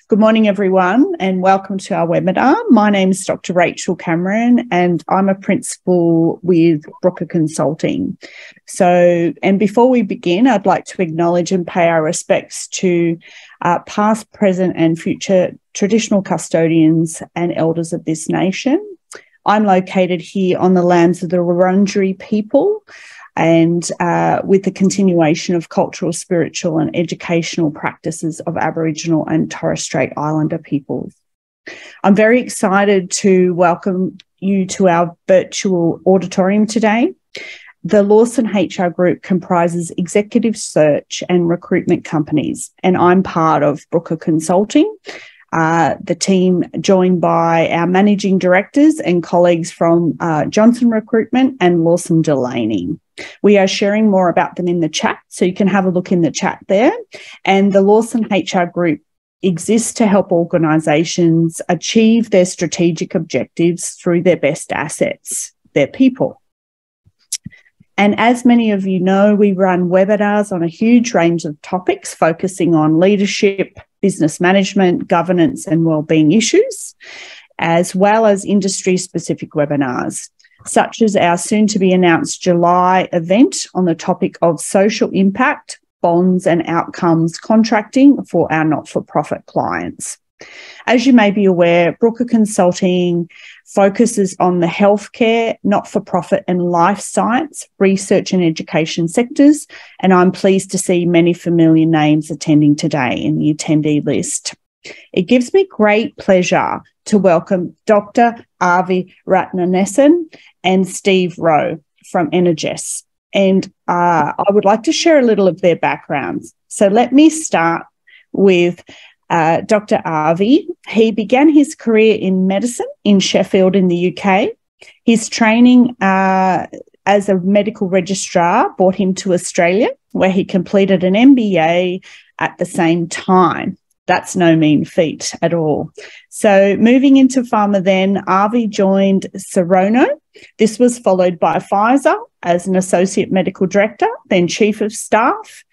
Good morning, everyone, and welcome to our webinar. My name is Dr. Rachel Cameron, and I'm a principal with Brooker Consulting. And before we begin, I'd like to acknowledge and pay our respects to past, present, and future traditional custodians and elders of this nation. I'm located here on the lands of the Wurundjeri people, and with the continuation of cultural, spiritual and educational practices of Aboriginal and Torres Strait Islander peoples. I'm very excited to welcome you to our virtual auditorium today. The Lawson HR Group comprises executive search and recruitment companies, and I'm part of Brooker Consulting, the team joined by our managing directors and colleagues from Johnson Recruitment and Lawson Delaney. We are sharing more about them in the chat, so you can have a look in the chat there. And the Lawson HR Group exists to help organisations achieve their strategic objectives through their best assets, their people. And as many of you know, we run webinars on a huge range of topics focusing on leadership, business management, governance and wellbeing issues, as well as industry-specific webinars, such as our soon-to-be-announced July event on the topic of social impact, bonds and outcomes contracting for our not-for-profit clients. As you may be aware, Brooker Consulting focuses on the healthcare, not-for-profit and life science, research and education sectors, and I'm pleased to see many familiar names attending today in the attendee list. It gives me great pleasure to welcome Dr. Avi Ratnanesan and Steve Rowe from Energesse, and I would like to share a little of their backgrounds. So let me start with Dr. Avi. He began his career in medicine in Sheffield in the UK. His training as a medical registrar brought him to Australia, where he completed an MBA at the same time. That's no mean feat at all. So moving into pharma then, Avi joined Serono. This was followed by Pfizer as an associate medical director, then chief of staff,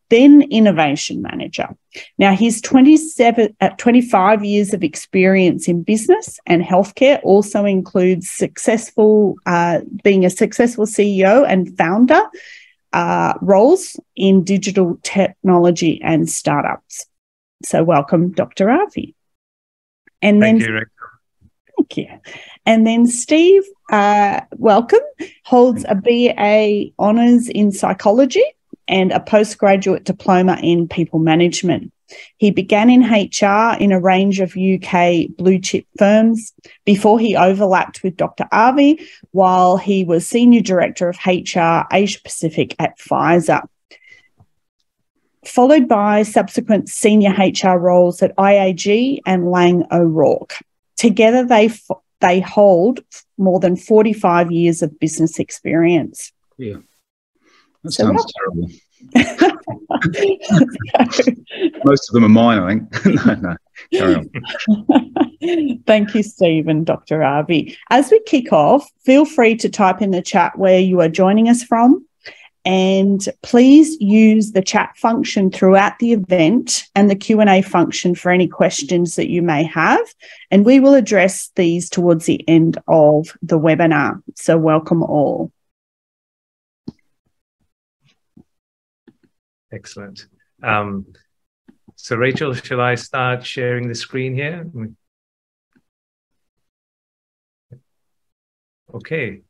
then innovation manager. Now, his 25 years of experience in business and healthcare also includes being a successful CEO and founder roles in digital technology and startups. So welcome, Dr. Avi. And Thank you, Rachel. Thank you. And then Steve, welcome, holds a BA Honours in Psychology and a postgraduate diploma in people management. He began in HR in a range of UK blue chip firms before he overlapped with Dr. Avi while he was Senior Director of HR Asia Pacific at Pfizer, followed by subsequent senior HR roles at IAG and Lang O'Rourke. Together, they hold more than 45 years of business experience. Yeah, that sounds terrible. Most of them are mine, I think. No, carry on. Thank you, Steve and Dr. Avi. As we kick off, feel free to type in the chat where you are joining us from. And please use the chat function throughout the event and the Q&A function for any questions that you may have. And we will address these towards the end of the webinar. So welcome all. Excellent. So Rachel, shall I start sharing the screen here? Okay.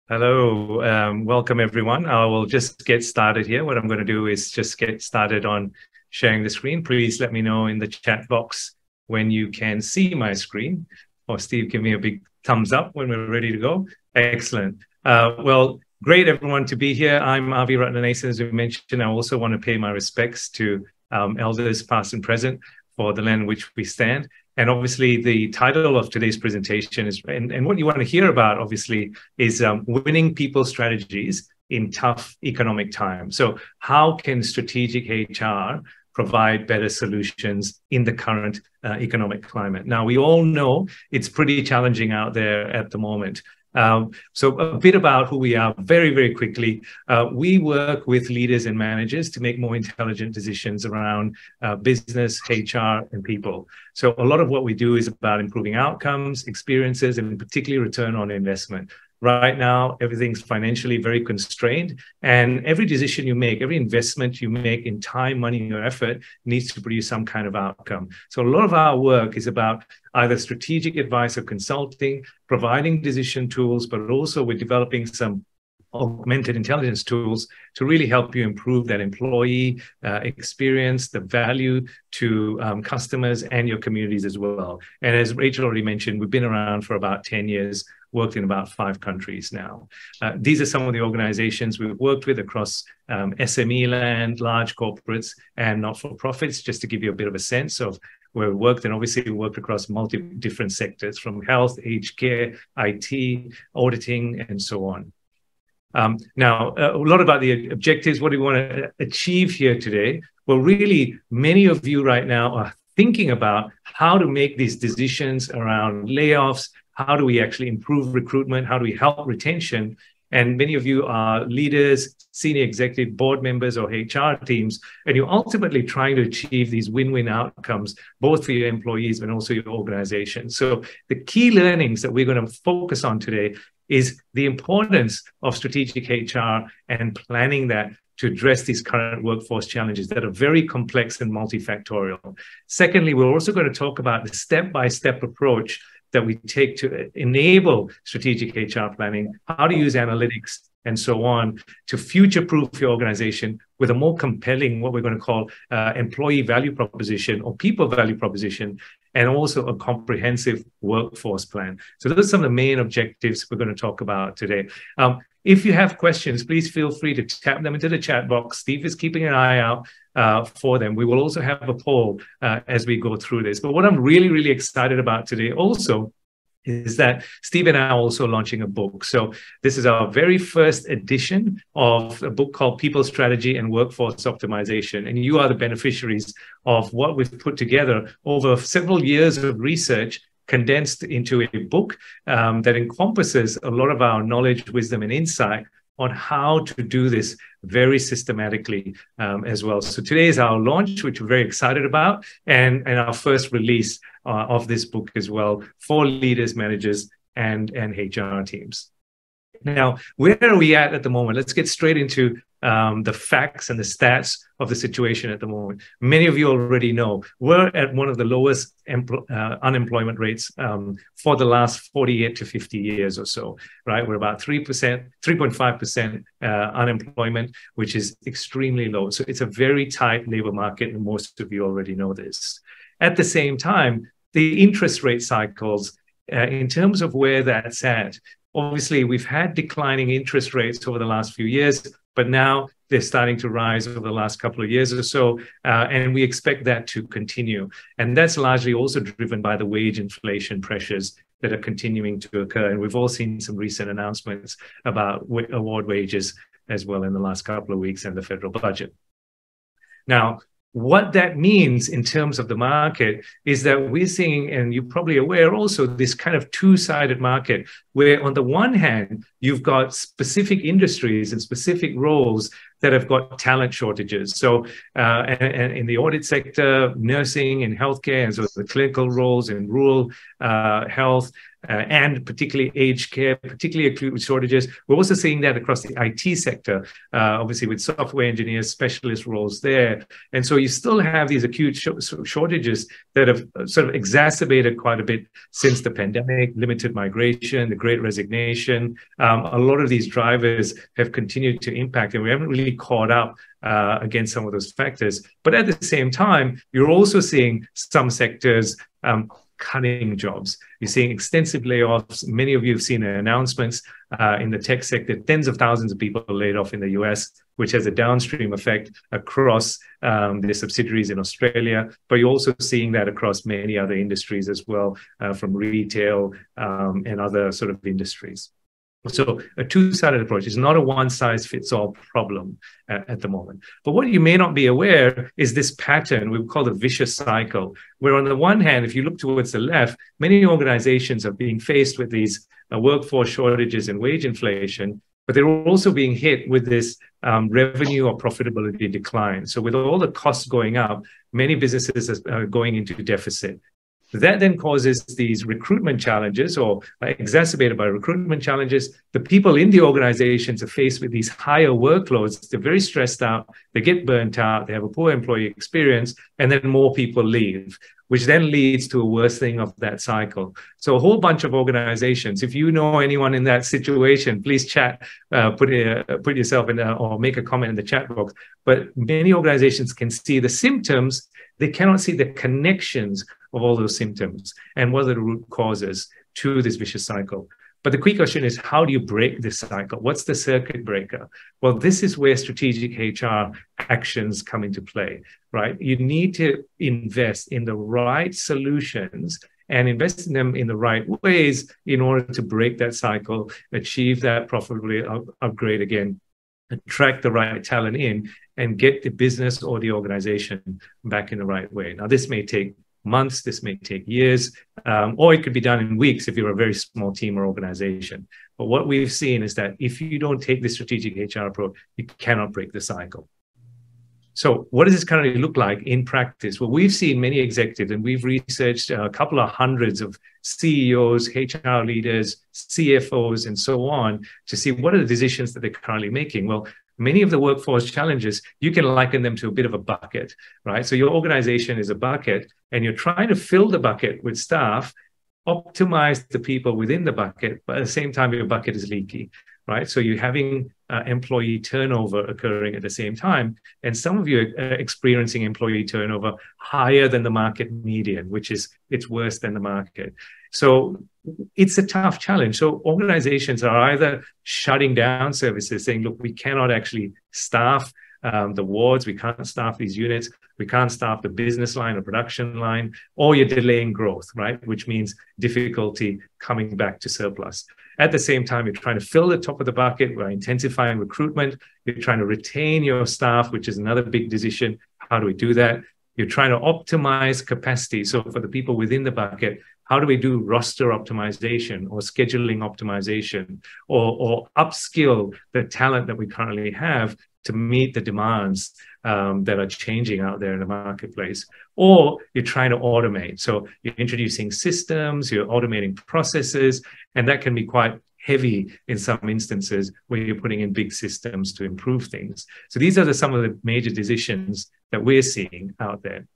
Hello, welcome everyone. I will just get started here. What I'm going to do is just get started on sharing the screen. Please let me know in the chat box when you can see my screen. Or Steve, give me a big thumbs up when we're ready to go. Excellent. Well, great everyone to be here. I'm Avi Ratnanesan, as we mentioned. I also want to pay my respects to elders past and present for the land in which we stand. And obviously the title of today's presentation is, and what you want to hear about obviously is winning people strategies in tough economic times. So how can strategic HR provide better solutions in the current economic climate? Now, we all know it's pretty challenging out there at the moment. So a bit about who we are very, very quickly. We work with leaders and managers to make more intelligent decisions around business, HR, and people. So a lot of what we do is about improving outcomes, experiences, and particularly return on investment. Right now, everything's financially very constrained, and every decision you make, every investment you make in time, money, or effort needs to produce some kind of outcome. So a lot of our work is about either strategic advice or consulting, providing decision tools, but also we're developing some augmented intelligence tools to really help you improve that employee experience, the value to customers and your communities as well. And as Rachel already mentioned, we've been around for about 10 years, worked in about 5 countries now. These are some of the organizations we've worked with across SME land, large corporates, and not-for-profits, just to give you a bit of a sense of where we worked. And obviously we worked across different sectors, from health, aged care, IT, auditing, and so on. Now, a lot about the objectives. What do we want to achieve here today? Well, really, many of you right now are thinking about how to make these decisions around layoffs. How do we actually improve recruitment? How do we help retention? And many of you are leaders, senior executive board members, or HR teams, and you're ultimately trying to achieve these win-win outcomes, both for your employees and also your organization. So the key learnings that we're going to focus on today is the importance of strategic HR and planning that to address these current workforce challenges that are very complex and multifactorial. Secondly, we're also going to talk about the step-by-step approach that we take to enable strategic HR planning, how to use analytics and so on to future-proof your organization with a more compelling, what we're going to call employee value proposition or people value proposition, and also a comprehensive workforce plan. So those are some of the main objectives we're going to talk about today. If you have questions, please feel free to tap them into the chat box. Steve is keeping an eye out for them. We will also have a poll as we go through this. But what I'm really, really excited about today also is that Steve and I are also launching a book. So this is our very first edition of a book called People Strategy and Workforce Optimization. And you are the beneficiaries of what we've put together over several years of research, condensed into a book that encompasses a lot of our knowledge, wisdom, and insight on how to do this very systematically as well. So today is our launch, which we're very excited about, and our first release of this book as well for leaders, managers, and HR teams. Now, where are we at the moment? Let's get straight into the facts and the stats of the situation at the moment. Many of you already know we're at one of the lowest unemployment rates for the last 48 to 50 years or so, right? We're about 3.5% unemployment, which is extremely low. So it's a very tight labor market, and most of you already know this. At the same time, the interest rate cycles, in terms of where that's at, obviously, we've had declining interest rates over the last few years, but now they're starting to rise over the last couple of years or so, and we expect that to continue. And that's largely also driven by the wage inflation pressures that are continuing to occur. And we've all seen some recent announcements about award wages as well in the last couple of weeks and the federal budget. Now, what that means in terms of the market is that we're seeing, and you're probably aware also, this kind of two-sided market where on the one hand, you've got specific industries and specific roles that have got talent shortages. So and in the audit sector, nursing and healthcare, and so the clinical roles in rural health, and particularly aged care, particularly acute shortages. We're also seeing that across the IT sector, obviously with software engineers, specialist roles there. And so you still have these acute shortages that have sort of exacerbated quite a bit since the pandemic, limited migration, the Great Resignation. A lot of these drivers have continued to impact, and we haven't really caught up against some of those factors. But at the same time, you're also seeing some sectors cutting jobs. You're seeing extensive layoffs. Many of you have seen the announcements in the tech sector. Tens of thousands of people are laid off in the US, which has a downstream effect across the subsidiaries in Australia. But you're also seeing that across many other industries as well, from retail and other sort of industries. So a two-sided approach is not a one-size-fits-all problem at the moment. But what you may not be aware is this pattern we call the vicious cycle, where on the one hand, if you look towards the left, many organizations are being faced with these workforce shortages and wage inflation, but they're also being hit with this revenue or profitability decline. So with all the costs going up, many businesses are going into deficit. That then causes these recruitment challenges, or exacerbated by recruitment challenges. The people in the organizations are faced with these higher workloads. They're very stressed out. They get burnt out. They have a poor employee experience, and then more people leave, which then leads to a worsening of that cycle. So a whole bunch of organizations, if you know anyone in that situation, please chat, put yourself in or make a comment in the chat box. But many organizations can see the symptoms. They cannot see the connections of all those symptoms and what are the root causes to this vicious cycle. But the key question is, how do you break this cycle? What's the circuit breaker? Well, this is where strategic HR actions come into play, right? You need to invest in the right solutions and invest in them in the right ways in order to break that cycle, achieve that profitability upgrade again, attract the right talent in, and get the business or the organization back in the right way. Now, this may take months, this may take years, or it could be done in weeks if you're a very small team or organization. But what we've seen is that if you don't take the strategic HR approach, you cannot break the cycle. So what does this currently look like in practice? Well, we've seen many executives, and we've researched a couple of hundreds of CEOs, HR leaders, CFOs, and so on to see what are the decisions that they're currently making. Well, many of the workforce challenges, you can liken them to a bit of a bucket, right? So your organization is a bucket, and you're trying to fill the bucket with staff, optimize the people within the bucket, but at the same time, your bucket is leaky, right? So you're having employee turnover occurring at the same time. And some of you are experiencing employee turnover higher than the market median, it's worse than the market. So it's a tough challenge. So organizations are either shutting down services, saying, look, we cannot actually staff the wards, we can't staff these units, we can't staff the business line or production line, or you're delaying growth, right? Which means difficulty coming back to surplus. At the same time, you're trying to fill the top of the bucket by intensifying recruitment. You're trying to retain your staff, which is another big decision. How do we do that? You're trying to optimize capacity. So for the people within the bucket, how do we do roster optimization or scheduling optimization or upskill the talent that we currently have to meet the demands that are changing out there in the marketplace? Or you're trying to automate. So you're introducing systems, you're automating processes, and that can be quite heavy in some instances where you're putting in big systems to improve things. So these are some of the major decisions that we're seeing out there.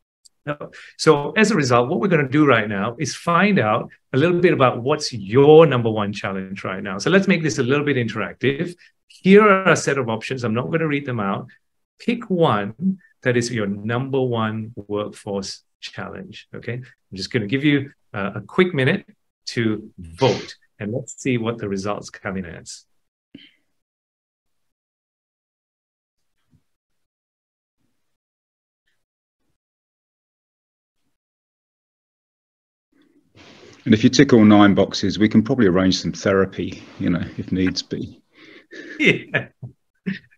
So as a result, what we're going to do right now is find out a little bit about what's your number one challenge right now. So let's make this a little bit interactive. Here are a set of options. I'm not going to read them out. Pick one that is your number one workforce challenge. Okay. I'm just going to give you a quick minute to vote, and let's see what the results come in as. And if you tick all 9 boxes, we can probably arrange some therapy, if needs be. Yeah.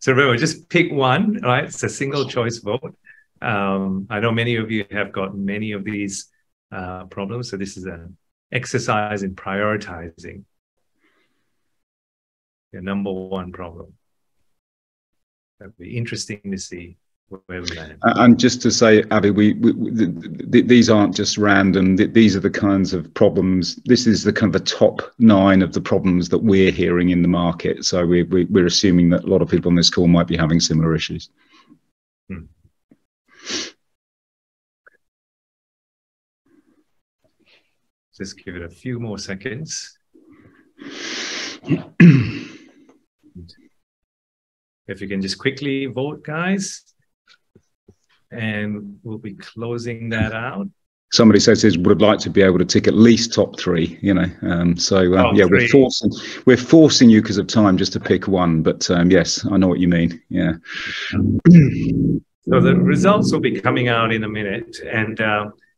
So remember, just pick one, right? It's a single choice vote. I know many of you have got many of these problems. So this is an exercise in prioritizing your number one problem. That'd be interesting to see where we land. And just to say, Abby, these aren't just random. These are the kinds of problems. This is the kind of the top 9 of the problems that we're hearing in the market. So we're assuming that a lot of people on this call might be having similar issues. Just give it a few more seconds. If you can just quickly vote, guys. And we'll be closing that out. Somebody says he would like to be able to tick at least top 3, yeah, we're forcing you because of time just to pick one, but yes, I know what you mean. Yeah. So the results will be coming out in a minute, and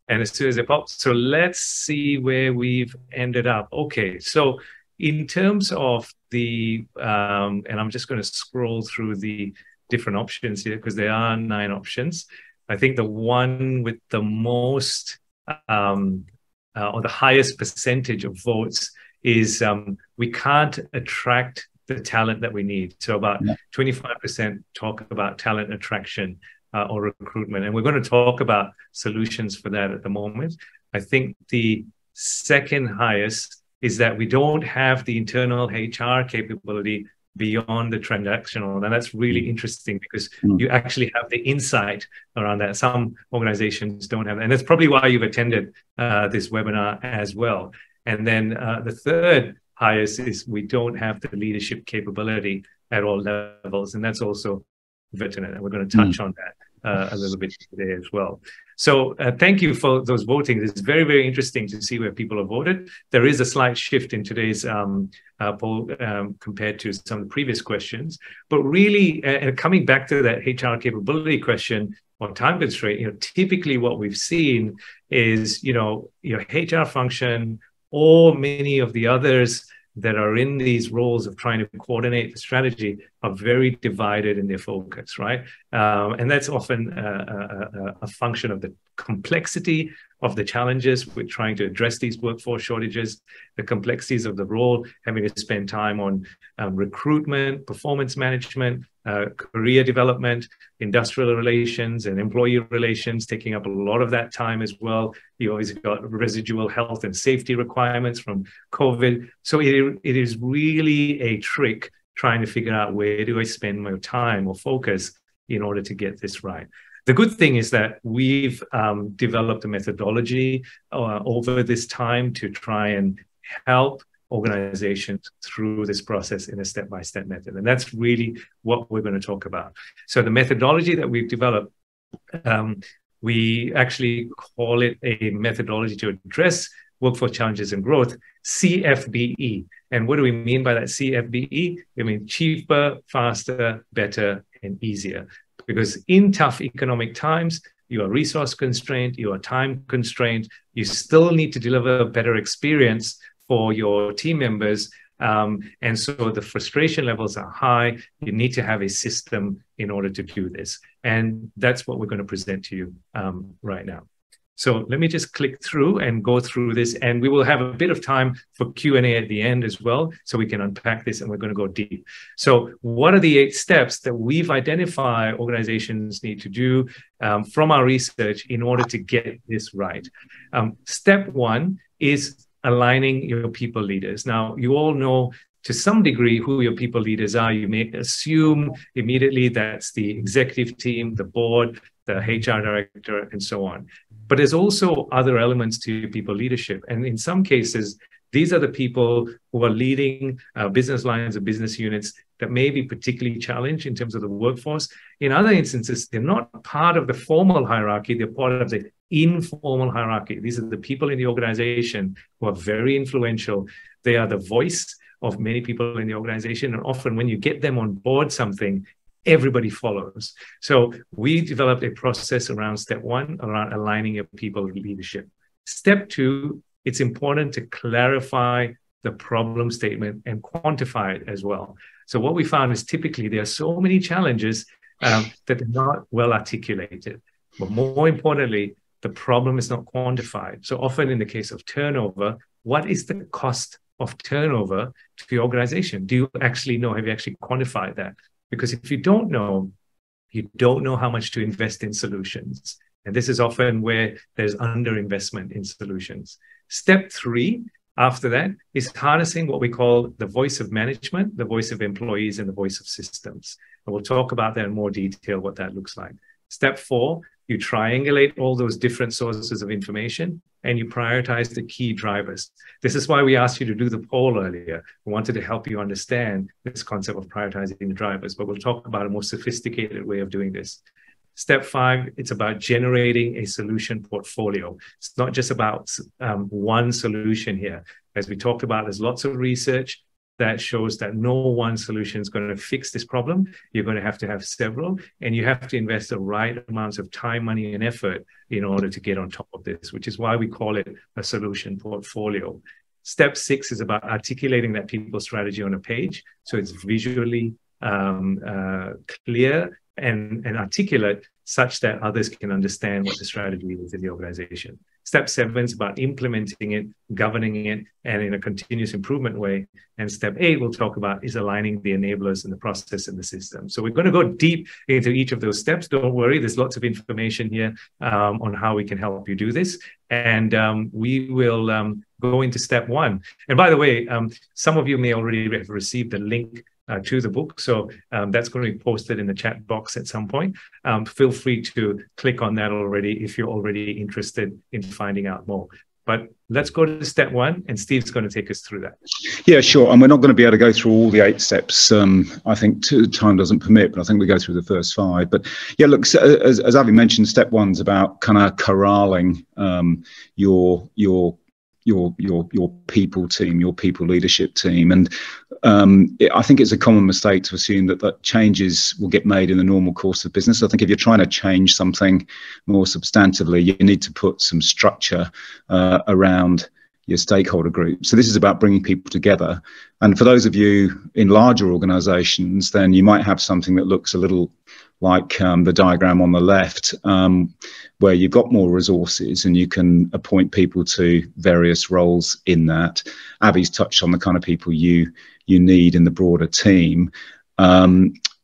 as soon as they pop, so let's see where we've ended up. Okay, so in terms of the, and I'm just going to scroll through the different options here because there are 9 options. I think the one with the most or the highest percentage of votes is we can't attract the talent that we need. So about 25% talk about talent attraction or recruitment. And we're going to talk about solutions for that at the moment. I think the second highest is that we don't have the internal HR capability beyond the transactional. And that's really interesting because you actually have the insight around that. Some organizations don't have that. And that's probably why you've attended this webinar as well. And then the third highest is we don't have the leadership capability at all levels. And that's also pertinent. And we're going to touch on that a little bit today as well. So thank you for those voting. It's very, very interesting to see where people have voted. There is a slight shift in today's poll compared to some of the previous questions. But really, coming back to that HR capability question or time constraint, typically what we've seen is, your HR function or many of the others that are in these roles of trying to coordinate the strategy are very divided in their focus, right? And that's often a function of the complexity of the challenges with trying to address these workforce shortages, the complexities of the role, having to spend time on recruitment, performance management, career development, industrial relations, and employee relations, taking up a lot of that time as well. You always got residual health and safety requirements from COVID. So it is really a trick trying to figure out where do I spend my time or focus in order to get this right. The good thing is that we've developed a methodology over this time to try and help organizations through this process in a step-by-step method. And that's really what we're going to talk about. So the methodology that we've developed, we actually call it a methodology to address workforce challenges and growth, CFBE. And what do we mean by that CFBE? I mean cheaper, faster, better, and easier. Because in tough economic times, you are resource constrained, you are time constrained, you still need to deliver a better experience for your team members. And so the frustration levels are high. You need to have a system in order to do this. And that's what we're going to present to you right now. So let me just click through and go through this, and we will have a bit of time for Q&A at the end as well, so we can unpack this, and we're going to go deep. So what are the 8 steps that we've identified organizations need to do from our research in order to get this right? Step 1 is aligning your people leaders. Now, you all know to some degree who your people leaders are. You may assume immediately that's the executive team, the board, the HR director, and so on. But there's also other elements to people leadership. And in some cases, these are the people who are leading business lines or business units that may be particularly challenged in terms of the workforce. In other instances, they're not part of the formal hierarchy, they're part of the informal hierarchy. These are the people in the organization who are very influential. They are the voice of many people in the organization. And often when you get them on board something, everybody follows. So we developed a process around step 1, around aligning your people leadership. Step 2, it's important to clarify the problem statement and quantify it as well. So what we found is typically there are so many challenges that are not well articulated. But more importantly, the problem is not quantified. So often in the case of turnover, what is the cost of turnover to the organization? Do you actually know? Have you actually quantified that? Because if you don't know how much to invest in solutions. And this is often where there's underinvestment in solutions. Step 3, after that, is harnessing what we call the voice of management, the voice of employees, and the voice of systems. And we'll talk about that in more detail, what that looks like. Step 4, you triangulate all those different sources of information and you prioritize the key drivers. This is why we asked you to do the poll earlier. We wanted to help you understand this concept of prioritizing the drivers, but we'll talk about a more sophisticated way of doing this. Step 5, it's about generating a solution portfolio. It's not just about one solution here. As we talked about, there's lots of research that shows that no one solution is going to fix this problem. You're going to have several, and you have to invest the right amounts of time, money, and effort in order to get on top of this, which is why we call it a solution portfolio. Step 6 is about articulating that people strategy on a page, so it's visually clear and articulate, such that others can understand what the strategy is in the organization. Step 7 is about implementing it, governing it, and in a continuous improvement way. And step 8 we'll talk about is aligning the enablers and the process and the system. So we're going to go deep into each of those steps. Don't worry, there's lots of information here on how we can help you do this. And we will go into step 1. And by the way, some of you may already have received a link to the book. So that's going to be posted in the chat box at some point. Feel free to click on that already if you're already interested in finding out more. But let's go to step 1, and Steve's going to take us through that. Yeah, sure. And we're not going to be able to go through all the 8 steps. I think time doesn't permit, but I think we go through the first 5. But yeah, look, as Avi mentioned, step 1's about kind of corralling your people team, your people leadership team. And I think it's a common mistake to assume that changes will get made in the normal course of business. I think if you're trying to change something more substantively, you need to put some structure around your stakeholder group. So this is about bringing people together. And for those of you in larger organizations, then you might have something that looks a little like the diagram on the left, where you've got more resources and you can appoint people to various roles in that. Abby's touched on the kind of people you need in the broader team.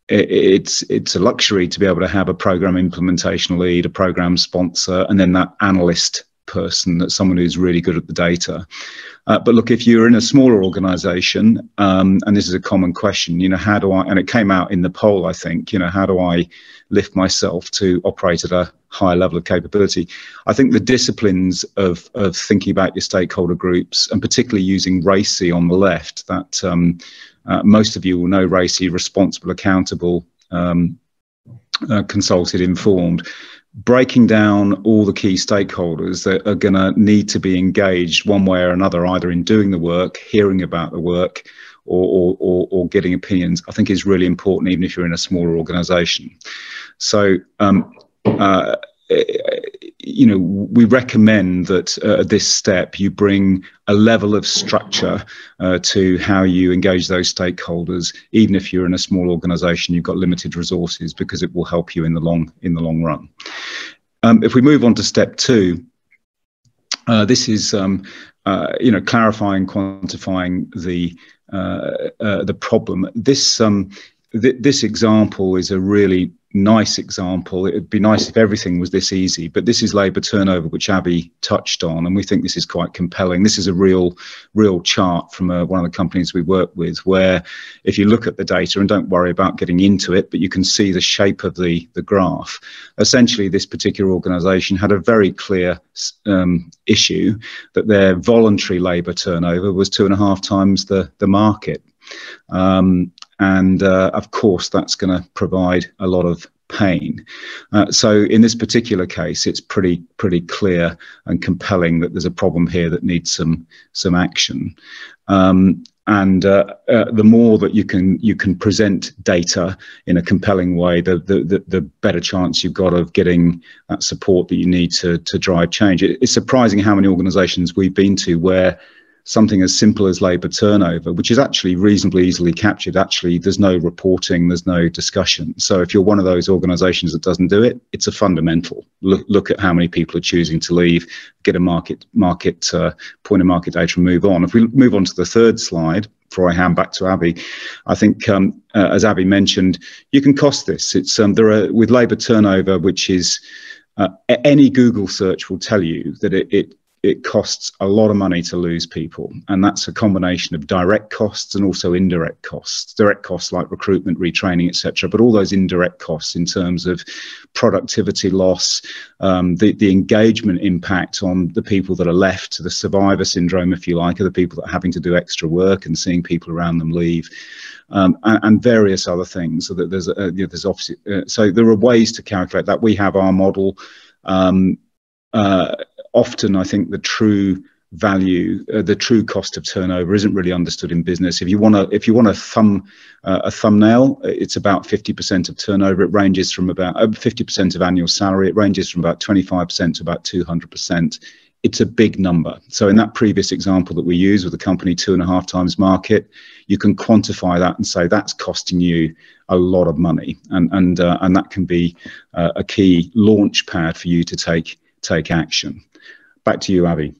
It's a luxury to be able to have a program implementation lead, a program sponsor, and then that analyst person, that's someone who's really good at the data. But look, if you're in a smaller organization, and this is a common question, how do I, and it came out in the poll, I think, how do I lift myself to operate at a high level of capability? I think the disciplines of thinking about your stakeholder groups, and particularly using RACI on the left, that most of you will know RACI: responsible, accountable, consulted, informed. Breaking down all the key stakeholders that are going to need to be engaged one way or another, either in doing the work, hearing about the work, or getting opinions, I think is really important, even if you're in a smaller organization. So, we recommend that at this step you bring a level of structure to how you engage those stakeholders, even if you're in a small organization, you've got limited resources, because it will help you in the long run. If we move on to step 2, this is clarifying, quantifying the problem. This example is a really nice example. It'd be nice if everything was this easy, but this is labour turnover, which Abby touched on, and we think this is quite compelling. This is a real chart from one of the companies we work with, where if you look at the data, and don't worry about getting into it, but you can see the shape of the graph. Essentially, this particular organisation had a very clear issue that their voluntary labour turnover was 2.5 times the market. And of course, that's going to provide a lot of pain. So in this particular case, it's pretty clear and compelling that there's a problem here that needs some action. The more that you can present data in a compelling way, the better chance you've got of getting that support that you need to drive change. It's surprising how many organizations we've been to where something as simple as labour turnover, which is actually reasonably easily captured, actually there's no reporting, there's no discussion. So if you're one of those organisations that doesn't do it, it's a fundamental. Look at how many people are choosing to leave, get a point of market data and move on. If we move on to the third slide, before I hand back to Abby, I think as Abby mentioned, you can cost this. It's with labour turnover, which is any Google search will tell you that it costs a lot of money to lose people, and that's a combination of direct costs and also indirect costs. Direct costs like recruitment, retraining, etc., but all those indirect costs in terms of productivity loss, the engagement impact on the people that are left, to the survivor syndrome, if you like, of the people that are having to do extra work and seeing people around them leave. And various other things. So that there's obviously so there are ways to calculate that. We have our model. Often, I think the true value, the true cost of turnover, isn't really understood in business. If you want a thumbnail, it's about 50% of turnover. It ranges from about 50% of annual salary. It ranges from about 25% to about 200% it's a big number. So in that previous example that we use with the company 2.5 times market, you can quantify that and say that's costing you a lot of money, and that can be a key launch pad for you to take action. Back to you, Avi.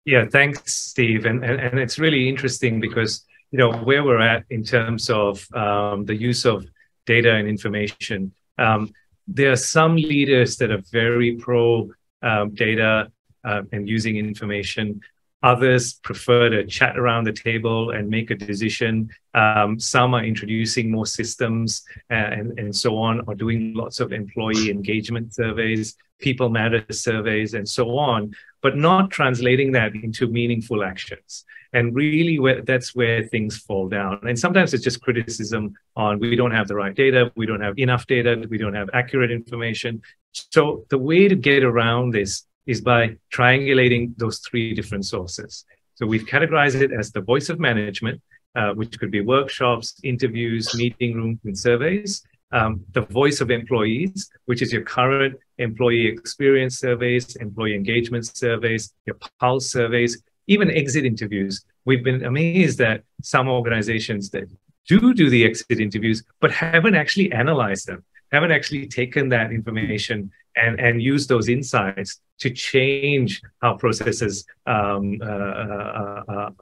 Yeah, thanks, Steve. And it's really interesting because, you know, where we're at in terms of the use of data and information. There are some leaders that are very pro data and using information. Others prefer to chat around the table and make a decision. Some are introducing more systems and so on, or doing lots of employee engagement surveys, people matter surveys, and so on, but not translating that into meaningful actions. And really, that's where things fall down. And sometimes it's just criticism on we don't have the right data, we don't have enough data, we don't have accurate information. So the way to get around this is by triangulating those 3 different sources. So we've categorized it as the voice of management, which could be workshops, interviews, meeting rooms, and surveys. The voice of employees, which is your current employee experience surveys, employee engagement surveys, your pulse surveys, even exit interviews. We've been amazed at some organizations that do the exit interviews, but haven't actually analyzed them, haven't actually taken that information and use those insights to change how processes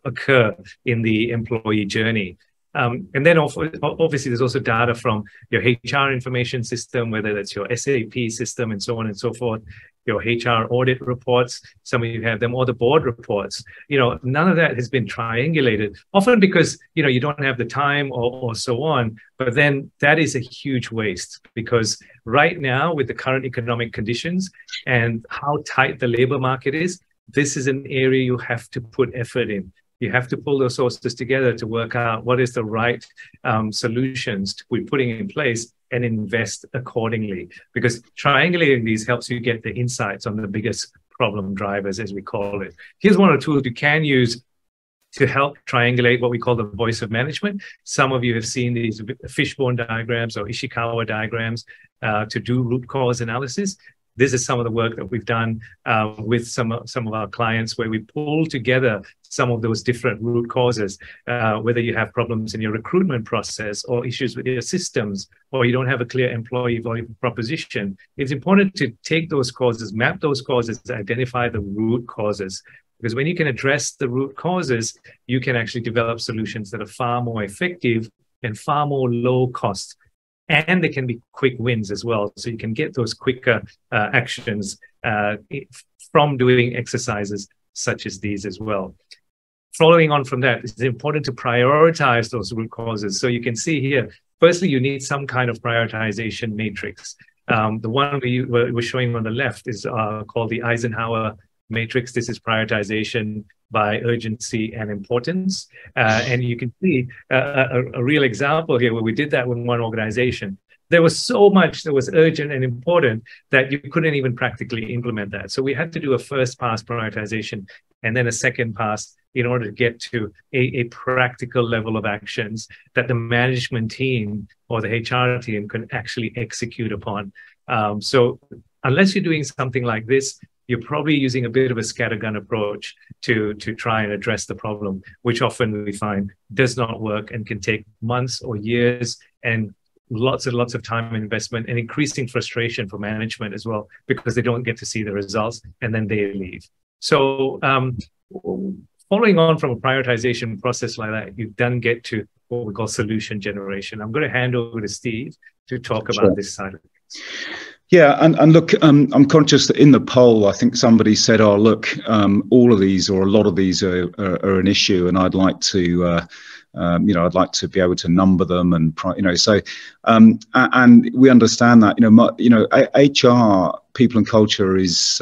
occur in the employee journey. And then obviously there's also data from your HR information system, whether that's your SAP system and so on and so forth, your HR audit reports, some of you have them, or the board reports. You know, none of that has been triangulated, often because, you know, you don't have the time or so on. But then that is a huge waste, because right now with the current economic conditions and how tight the labor market is, this is an area you have to put effort in. You have to pull those sources together to work out what is the right solutions to be putting in place and invest accordingly. Because triangulating these helps you get the insights on the biggest problem drivers, as we call it. Here's one of the tools you can use to help triangulate what we call the voice of management. Some of you have seen these fishbone diagrams or Ishikawa diagrams to do root cause analysis. This is some of the work that we've done with some of our clients, where we pull together some of those different root causes, whether you have problems in your recruitment process or issues with your systems, or you don't have a clear employee value proposition. It's important to take those causes, map those causes, identify the root causes. Because when you can address the root causes, you can actually develop solutions that are far more effective and far more low cost. And they can be quick wins as well. So you can get those quicker actions from doing exercises such as these as well. Following on from that, it's important to prioritize those root causes. So you can see here, firstly, you need some kind of prioritization matrix. The one we're showing on the left is called the Eisenhower matrix. This is prioritization by urgency and importance. And you can see a real example here where we did that with one organization. There was so much that was urgent and important that you couldn't even practically implement that. So we had to do a first pass prioritization and then a second pass in order to get to a practical level of actions that the management team or the HR team can actually execute upon. So unless you're doing something like this, you're probably using a bit of a scattergun approach to try and address the problem, which often we find does not work and can take months or years and lots and lots of time and investment, and increasing frustration for management as well, because they don't get to see the results and then they leave. So following on from a prioritization process like that, you then get to what we call solution generation. I'm going to hand over to Steve to talk about this side of things. Yeah, and look, I'm conscious that in the poll, I think somebody said, "Oh, look, all of these or a lot of these are an issue," and I'd like to, I'd like to be able to number them, and so, and we understand that, HR, people and culture is.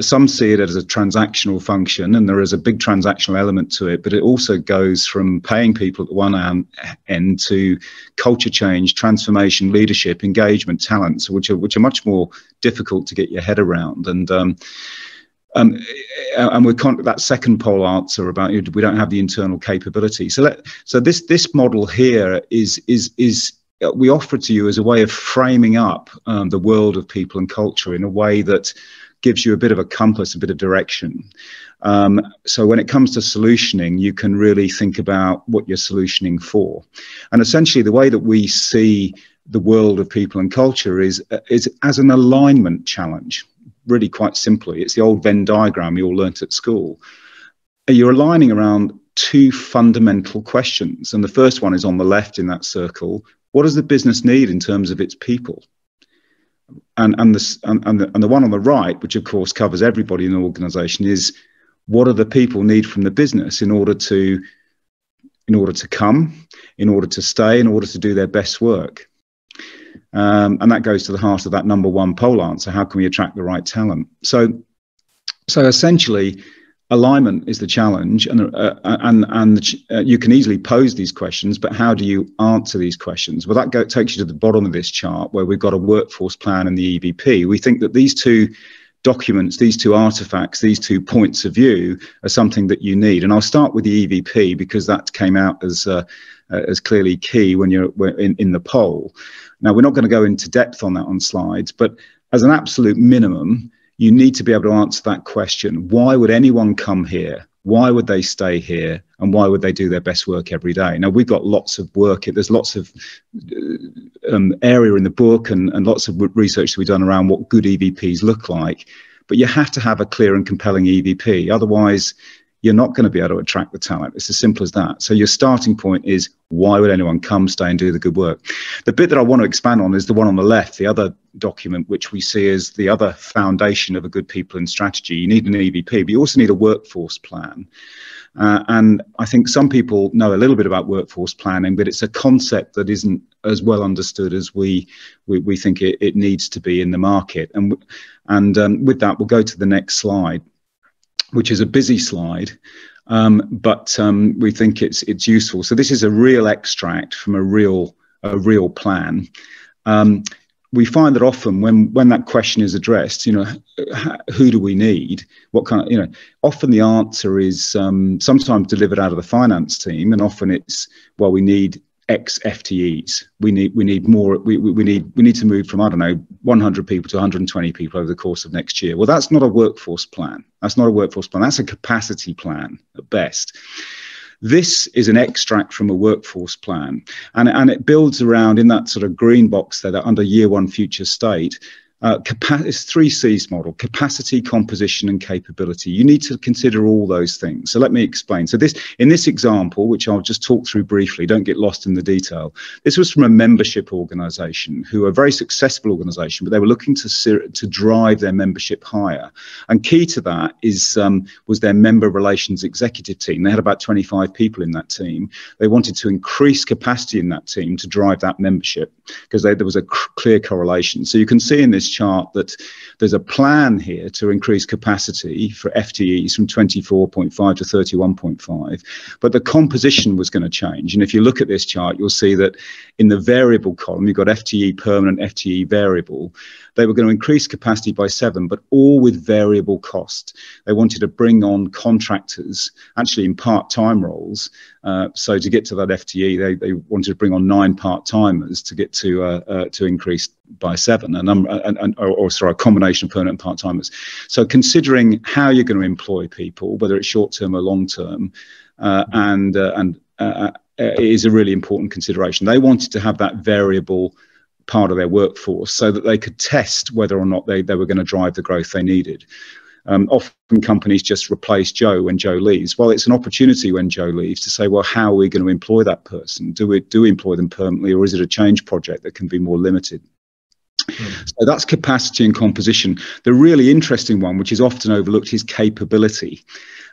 Some see it as a transactional function, and there is a big transactional element to it, but it also goes from paying people at the one end to culture change, transformation, leadership, engagement, talents, which are much more difficult to get your head around. And that second poll answer about we don't have the internal capability. So this model here is we offer it to you as a way of framing up the world of people and culture in a way that gives you a bit of a compass, a bit of direction. So when it comes to solutioning, you can really think about what you're solutioning for. And essentially the way that we see the world of people and culture is as an alignment challenge. Really quite simply, it's the old Venn diagram you all learnt at school. You're aligning around two fundamental questions. And the first one is on the left in that circle. What does the business need in terms of its people? And the one on the right, which of course covers everybody in an organization, is what do the people need from the business in order to come, in order to stay, in order to do their best work? And that goes to the heart of that number one poll answer. How can we attract the right talent? So essentially, alignment is the challenge, and you can easily pose these questions, but how do you answer these questions? Well, that takes you to the bottom of this chart where we've got a workforce plan and the EVP. We think that these two documents, these two artifacts, these two points of view are something that you need. And I'll start with the EVP because that came out as clearly key when you're in the poll. Now, we're not going to go into depth on that on slides, but as an absolute minimum, you need to be able to answer that question. Why would anyone come here? Why would they stay here? And why would they do their best work every day? Now, we've got lots of work. There's lots of area in the book and lots of research that we've done around what good EVPs look like. But you have to have a clear and compelling EVP. Otherwise, you're not going to be able to attract the talent. It's as simple as that. So your starting point is, why would anyone come, stay and do the good work? The bit that I want to expand on is the one on the left, the other document, which we see as the other foundation of a good people and strategy. You need an EVP, but you also need a workforce plan. And I think some people know a little bit about workforce planning, but it's a concept that isn't as well understood as we think it needs to be in the market. And with that, we'll go to the next slide, which is a busy slide, but we think it's useful. So this is a real extract from a real plan. We find that often when that question is addressed, who do we need? What kind of, often the answer is sometimes delivered out of the finance team, and often it's, well, we need X FTEs. We need more. We need to move from, I don't know, 100 people to 120 people over the course of next year. Well, that's not a workforce plan. That's not a workforce plan. That's a capacity plan at best. This is an extract from a workforce plan, and it builds around in that sort of green box there, that under year one future state. It's 3 C's model: capacity, composition, and capability. You need to consider all those things. So let me explain. So in this example, which I'll just talk through briefly, don't get lost in the detail. This was from a membership organization who are a very successful organization, but they were looking to drive their membership higher. And key to that was their member relations executive team. They had about 25 people in that team. They wanted to increase capacity in that team to drive that membership because there was a clear correlation. So you can see in this chart that there's a plan here to increase capacity for FTEs from 24.5 to 31.5, but the composition was going to change. And if you look at this chart, you'll see that in the variable column, you've got FTE permanent, FTE variable. They were going to increase capacity by 7, but all with variable cost. They wanted to bring on contractors, actually in part-time roles. So to get to that FTE, they wanted to bring on 9 part-timers to get to increase by 7, a combination of permanent and part-timers. So considering how you're going to employ people, whether it's short-term or long-term, is a really important consideration. They wanted to have that variable part of their workforce so that they could test whether or not they were going to drive the growth they needed. Often companies just replace Joe when Joe leaves. Well, it's an opportunity when Joe leaves to say, well, how are we going to employ that person? Do we employ them permanently, or is it a change project that can be more limited? So that's capacity and composition. The really interesting one, which is often overlooked, is capability.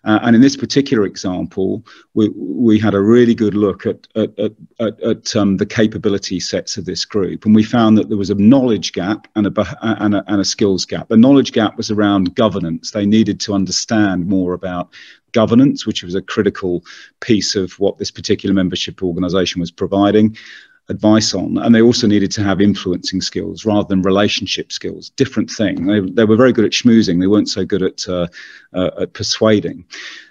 And in this particular example, we had a really good look at the capability sets of this group, and we found that there was a knowledge gap and a skills gap. The knowledge gap was around governance. They needed to understand more about governance, which was a critical piece of what this particular membership organisation was providing advice on, and they also needed to have influencing skills rather than relationship skills. Different thing. They were very good at schmoozing. They weren't so good at persuading.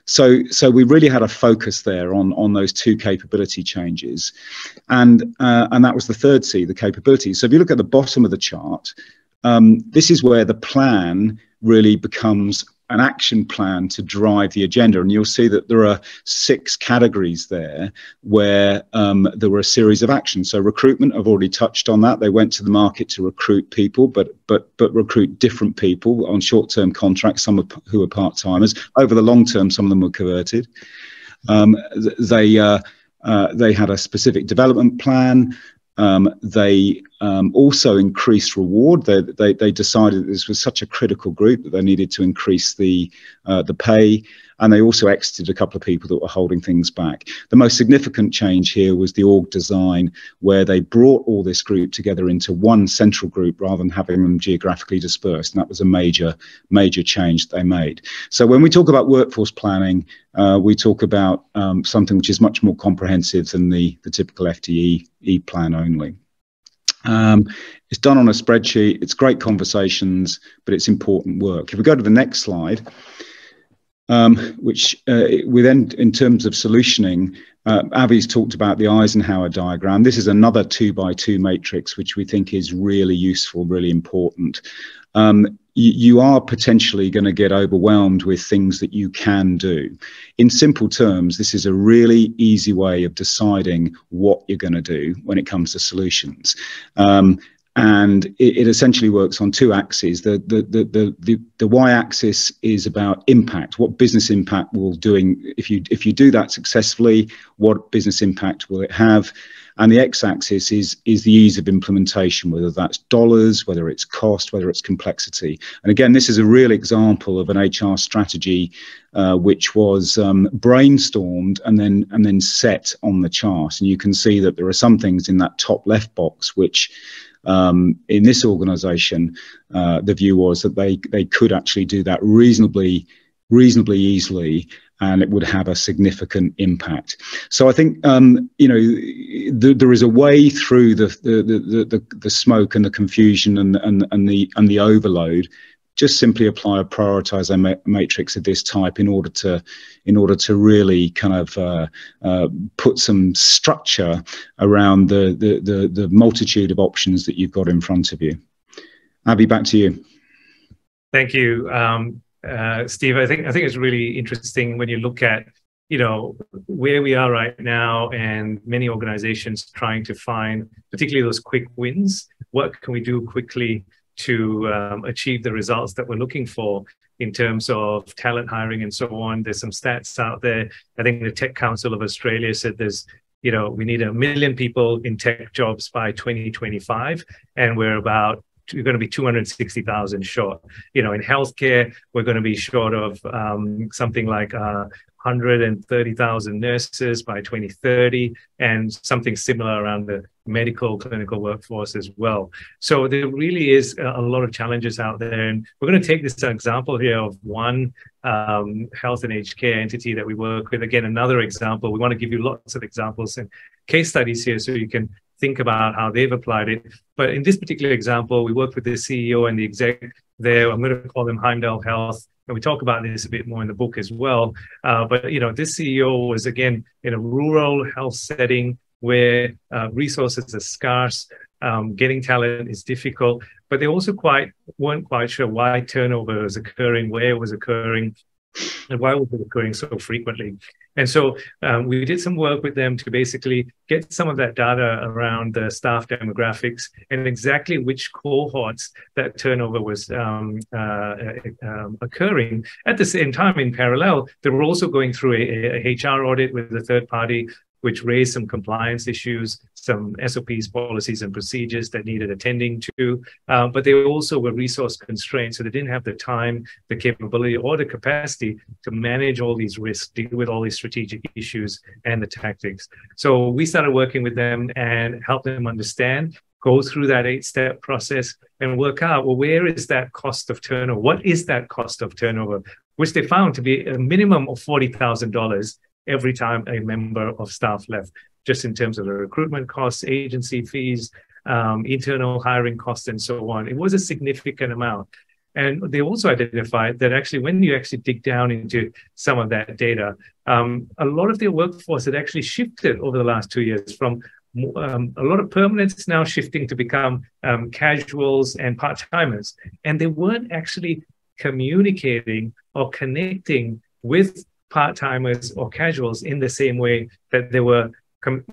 So we really had a focus there on those 2 capability changes, and that was the 3rd C, the capability. So if you look at the bottom of the chart, this is where the plan really becomes an action plan to drive the agenda. And you'll see that there are 6 categories there where there were a series of actions. So recruitment, I've already touched on that. They went to the market to recruit people, but recruit different people on short-term contracts, some who are part-timers. Over the long term, some of them were converted. They had a specific development plan. They also increased reward. They decided this was such a critical group that they needed to increase the pay, and they also exited a couple of people that were holding things back. The most significant change here was the org design, where they brought all this group together into one central group rather than having them geographically dispersed, and that was a major change they made. So when we talk about workforce planning, we talk about something which is much more comprehensive than the typical FTE plan only. It's done on a spreadsheet. It's great conversations, but it's important work. If we go to the next slide, which we then, in terms of solutioning, Avi's talked about the Eisenhower diagram. This is another 2x2 matrix, which we think is really useful, really important. You are potentially going to get overwhelmed with things that you can do. In simple terms, this is a really easy way of deciding what you're going to do when it comes to solutions. And it essentially works on 2 axes. The y-axis is about impact. What business impact will doing, if you do that successfully, what business impact will it have? And the x-axis is the ease of implementation, whether that's dollars, whether it's cost, whether it's complexity. And again, this is a real example of an HR strategy which was brainstormed and then set on the chart. And you can see that there are some things in that top left box which in this organization, the view was that they could actually do that reasonably easily, and it would have a significant impact. So I think there is a way through the smoke and the confusion and the overload. Just simply apply a prioritization matrix of this type in order to really kind of put some structure around the multitude of options that you've got in front of you. Avi, back to you. Thank you, Steve. I think it's really interesting when you look at where we are right now, and many organizations trying to find particularly those quick wins. What can we do quickly to achieve the results that we're looking for in terms of talent hiring and so on? There's some stats out there. I think the Tech Council of Australia said we need 1 million people in tech jobs by 2025, and we're going to be 260,000 short. In healthcare, we're going to be short of something like 130,000 nurses by 2030, and something similar around the medical clinical workforce as well. So there really is a lot of challenges out there. And we're going to take this example here of one health and aged care entity that we work with. Again, another example. We want to give you lots of examples and case studies here so you can think about how they've applied it. But in this particular example, we work with the CEO and the exec there. I'm going to call them Heimdall Health. And we talk about this a bit more in the book as well. But this CEO was, again, in a rural health setting where resources are scarce, getting talent is difficult, but they also weren't quite sure why turnover was occurring, where it was occurring, and why was it occurring so frequently. And so we did some work with them to basically get some of that data around the staff demographics and exactly which cohorts that turnover was occurring. At the same time, in parallel, they were also going through a HR audit with a third party, which raised some compliance issues, some SOPs, policies, and procedures that needed attending to. But they also were resource constrained, so they didn't have the time, the capability, or the capacity to manage all these risks, deal with all these strategic issues and the tactics. So we started working with them and helped them understand, go through that 8-step process and work out, well, where is that cost of turnover? What is that cost of turnover? Which they found to be a minimum of $40,000 every time a member of staff left, just in terms of the recruitment costs, agency fees, internal hiring costs, and so on. It was a significant amount. And they also identified that actually when you actually dig down into some of that data, a lot of their workforce had actually shifted over the last 2 years from a lot of permanents now shifting to become casuals and part-timers, and they weren't actually communicating or connecting with part-timers or casuals in the same way that they were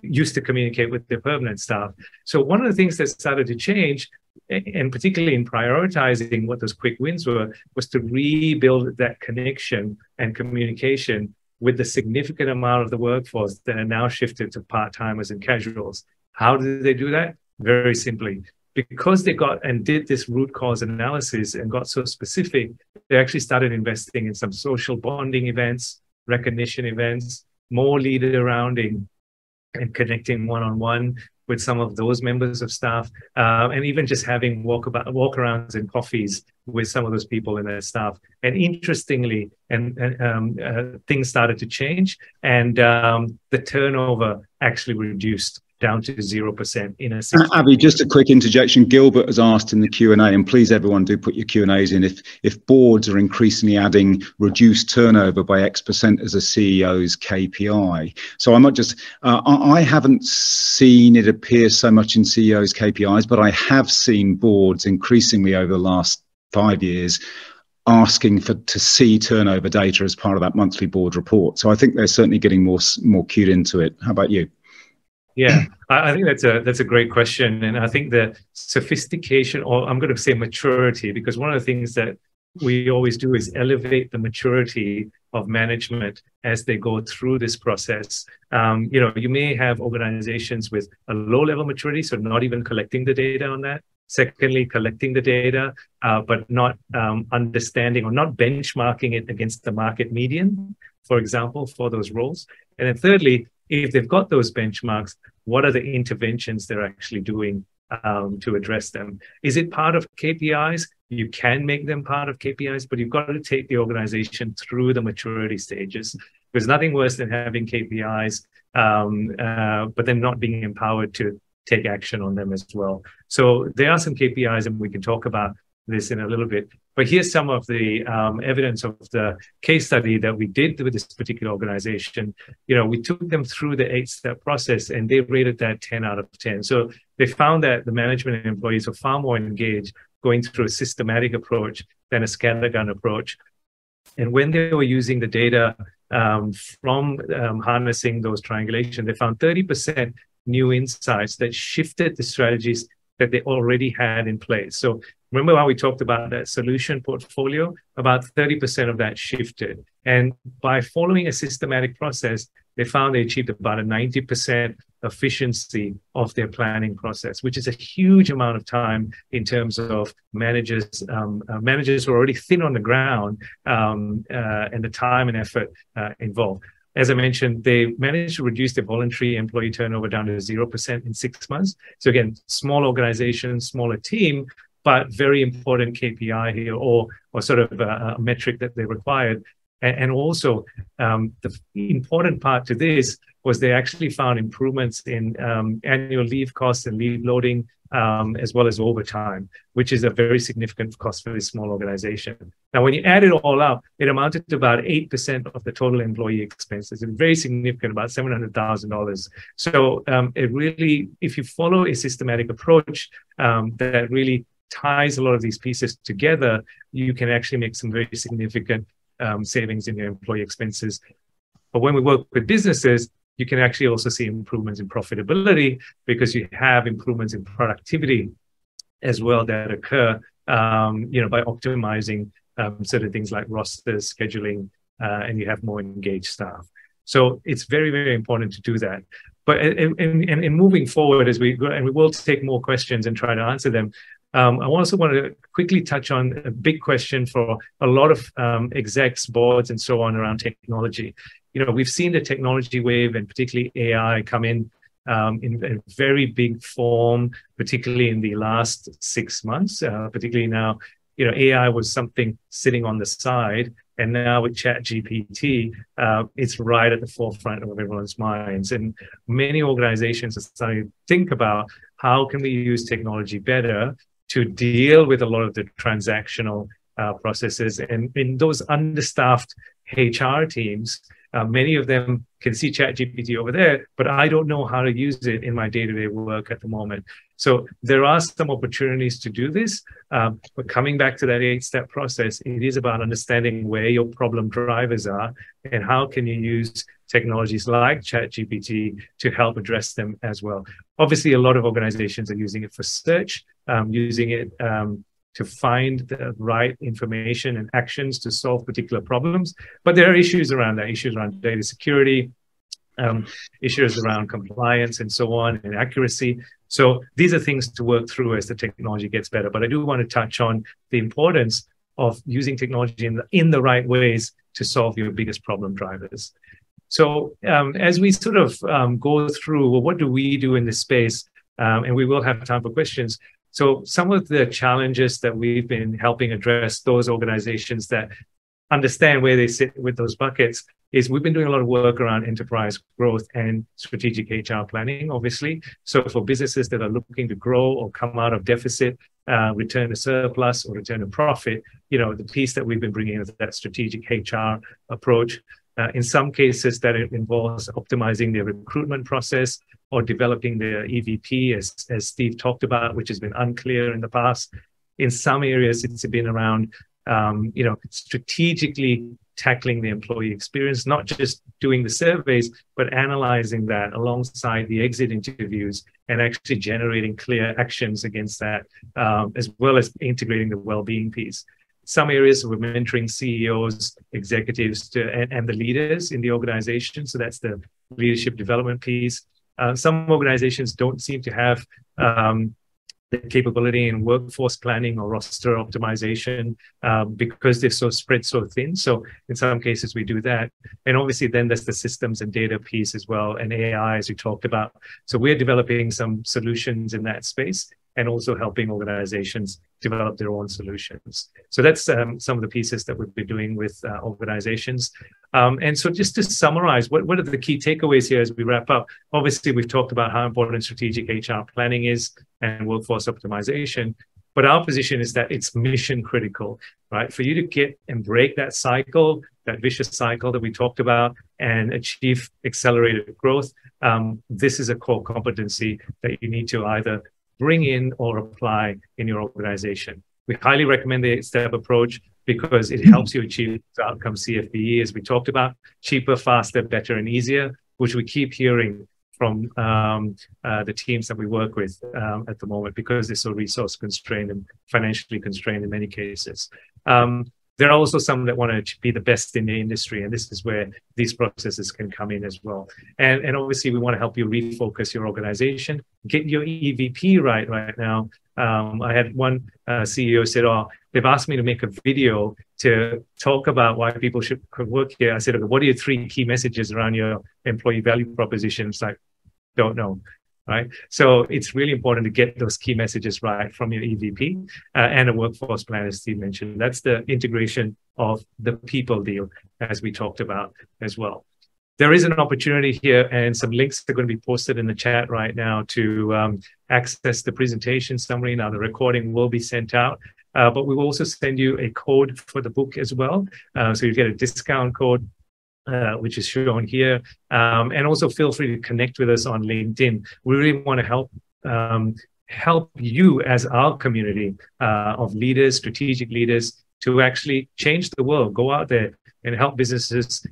used to communicate with their permanent staff. So one of the things that started to change, and particularly in prioritizing what those quick wins were, was to rebuild that connection and communication with the significant amount of the workforce that are now shifted to part-timers and casuals. How did they do that? Very simply. Because they got and did this root cause analysis and got so specific, they actually started investing in some social bonding events, recognition events, more leader rounding, and connecting one-on-one with some of those members of staff, and even just having walkarounds and coffees with some of those people in their staff. And interestingly, things started to change, and the turnover actually reduced down to 0% in a 6 Abby, just a quick interjection. Gilbert has asked in the Q&A, and please everyone do put your Q&As in, if boards are increasingly adding reduced turnover by X% as a CEO's KPI. So I might just, I haven't seen it appear so much in CEOs' KPIs, but I have seen boards increasingly over the last 5 years asking to see turnover data as part of that monthly board report. So I think they're certainly getting more cued into it. How about you? Yeah, I think that's a great question. And I think the sophistication, or I'm going to say maturity, because one of the things that we always do is elevate the maturity of management as they go through this process. You may have organizations with a low level maturity, so not even collecting the data on that. Secondly, collecting the data, but not understanding or not benchmarking it against the market median, for example, for those roles. And then thirdly, if they've got those benchmarks, what are the interventions they're actually doing to address them? Is it part of KPIs? You can make them part of KPIs, but you've got to take the organization through the maturity stages. There's nothing worse than having KPIs, but then not being empowered to take action on them as well. So there are some KPIs, and we can talk about this in a little bit. But here's some of the evidence of the case study that we did with this particular organization. We took them through the 8-step process, and they rated that 10 out of 10. So they found that the management and employees are far more engaged going through a systematic approach than a scattergun approach. And when they were using the data from harnessing those triangulation, they found 30% new insights that shifted the strategies that they already had in place. So remember how we talked about that solution portfolio? About 30% of that shifted. And by following a systematic process, they found they achieved about a 90% efficiency of their planning process, which is a huge amount of time in terms of managers. Managers who are already thin on the ground, and the time and effort involved. As I mentioned, they managed to reduce their voluntary employee turnover down to 0% in 6 months. So again, small organization, smaller team, but very important KPI here, or sort of a metric that they required. And also, the important part to this was they actually found improvements in annual leave costs and leave loading, as well as overtime, which is a very significant cost for this small organization. Now, when you add it all up, it amounted to about 8% of the total employee expenses, and very significant, about $700,000. So it really, if you follow a systematic approach that really ties a lot of these pieces together, you can actually make some very significant savings in your employee expenses. But when we work with businesses, you can actually also see improvements in profitability because you have improvements in productivity as well that occur, by optimizing certain things like rosters, scheduling, and you have more engaged staff. So it's very, very important to do that. But in moving forward as we go, and we will take more questions and try to answer them, I also want to quickly touch on a big question for a lot of execs, boards, and so on around technology. We've seen the technology wave, and particularly AI, come in a very big form, particularly in the last 6 months. Particularly now, AI was something sitting on the side, and now with ChatGPT, it's right at the forefront of everyone's minds. And many organizations are starting to think about how can we use technology better to deal with a lot of the transactional processes. And in those understaffed HR teams, Many of them can see ChatGPT over there, but I don't know how to use it in my day-to-day work at the moment. So there are some opportunities to do this, but coming back to that 8-step process, it is about understanding where your problem drivers are and how can you use technologies like ChatGPT to help address them as well. Obviously, a lot of organizations are using it for search, using it to find the right information and actions to solve particular problems. But there are issues around that, issues around data security, issues around compliance and so on, and accuracy. So these are things to work through as the technology gets better. But I do want to touch on the importance of using technology in the right ways to solve your biggest problem drivers. So as we sort of go through, well, what do we do in this space? And we will have time for questions. So some of the challenges that we've been helping address those organizations that understand where they sit with those buckets is we've been doing a lot of work around enterprise growth and strategic HR planning, obviously. So for businesses that are looking to grow or come out of deficit, return to surplus or return to profit, the piece that we've been bringing is that strategic HR approach. In some cases, that it involves optimizing their recruitment process or developing their EVP, as Steve talked about, which has been unclear in the past. In some areas, it's been around, strategically tackling the employee experience, not just doing the surveys, but analyzing that alongside the exit interviews and actually generating clear actions against that, as well as integrating the well-being piece. Some areas we're mentoring CEOs, executives, and the leaders in the organization. So that's the leadership development piece. Some organizations don't seem to have the capability in workforce planning or roster optimization because they're so spread so thin. So in some cases we do that. And obviously then there's the systems and data piece as well, and AI, as we talked about. So we're developing some solutions in that space and also helping organizations develop their own solutions. So that's some of the pieces that we've been doing with organizations. And so just to summarize, what are the key takeaways here as we wrap up? Obviously, we've talked about how important strategic HR planning is and workforce optimization. But our position is that it's mission critical, right? For you to get and break that cycle, that vicious cycle that we talked about, and achieve accelerated growth, this is a core competency that you need to either bring in or apply in your organization. We highly recommend the 8-step approach because it helps you achieve the outcome CFBE, as we talked about, cheaper, faster, better, and easier, which we keep hearing from the teams that we work with at the moment because they're so resource constrained and financially constrained in many cases. There are also some that want to be the best in the industry, and this is where these processes can come in as well. And obviously, we want to help you refocus your organization, get your EVP right now. I had one CEO said, they've asked me to make a video to talk about why people should work here. I said, okay, what are your 3 key messages around your employee value proposition? It's like, don't know. Right. So it's really important to get those key messages right from your EVP and a workforce plan, as Steve mentioned. That's the integration of the people deal, as we talked about as well. There is an opportunity here, and some links are going to be posted in the chat right now to access the presentation summary. Now, the recording will be sent out, but we will also send you a code for the book as well. So you get a discount code, which is shown here. And also feel free to connect with us on LinkedIn. We really want to help you as our community of leaders, strategic leaders, to actually change the world, go out there and help businesses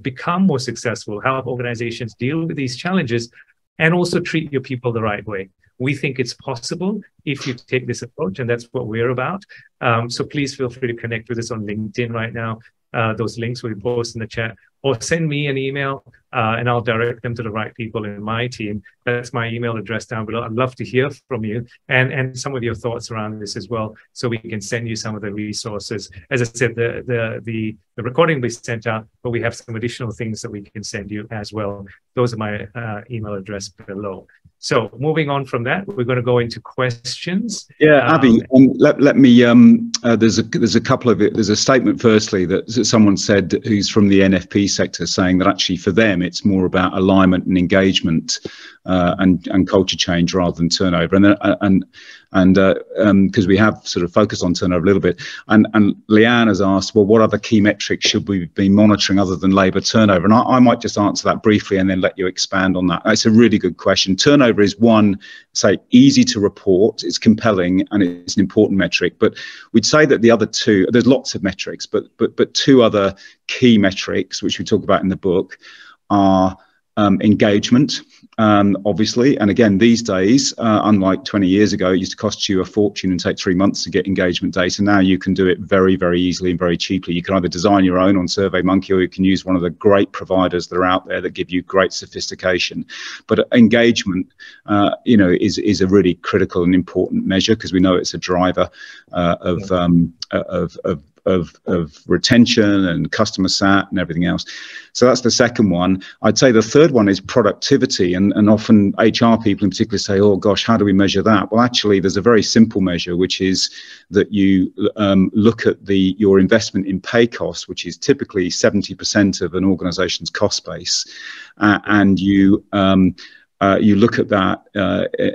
become more successful, help organizations deal with these challenges, and also treat your people the right way. We think it's possible if you take this approach, and that's what we're about. So please feel free to connect with us on LinkedIn right now. Those links will be posted in the chat, or send me an email and I'll direct them to the right people in my team. That's my email address down below. I'd love to hear from you and some of your thoughts around this as well, so we can send you some of the resources. As I said, the recording will be sent out, but we have some additional things that we can send you as well. Those are my email address below. So moving on from that, we're going to go into questions. Yeah, Abby, let me. There's a couple of it. There's a statement firstly that someone said who's from the NFP sector, saying that actually for them it's more about alignment and engagement and culture change rather than turnover. And And because we have sort of focused on turnover a little bit, and Leanne has asked, well, what other key metrics should we be monitoring other than labour turnover? And I might just answer that briefly and then let you expand on that. It's a really good question. Turnover is one, say, easy to report, it's compelling, and it's an important metric. But we'd say that the other two, there's lots of metrics, but two other key metrics, which we talk about in the book, are engagement, obviously. And again, these days, unlike 20 years ago, it used to cost you a fortune and take 3 months to get engagement data. Now you can do it very, very easily and very cheaply. You can either design your own on SurveyMonkey, or you can use one of the great providers that are out there that give you great sophistication. But engagement, is a really critical and important measure, because we know it's a driver of retention and customer sat and everything else. So that's the second one. I'd say the third one is productivity, and often HR people in particular say, oh gosh, how do we measure that? Well, actually there's a very simple measure, which is that you look at your investment in pay costs, which is typically 70% of an organization's cost base, and you look at that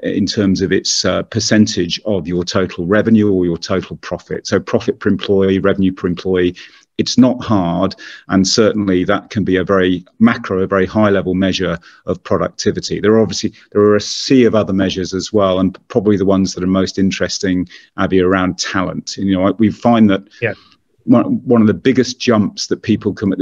in terms of its percentage of your total revenue or your total profit. So profit per employee, revenue per employee. It's not hard, and certainly that can be a very macro, a very high level measure of productivity. There are a sea of other measures as well, and probably the ones that are most interesting, Abby, around talent. We find that one of the biggest jumps that people commit.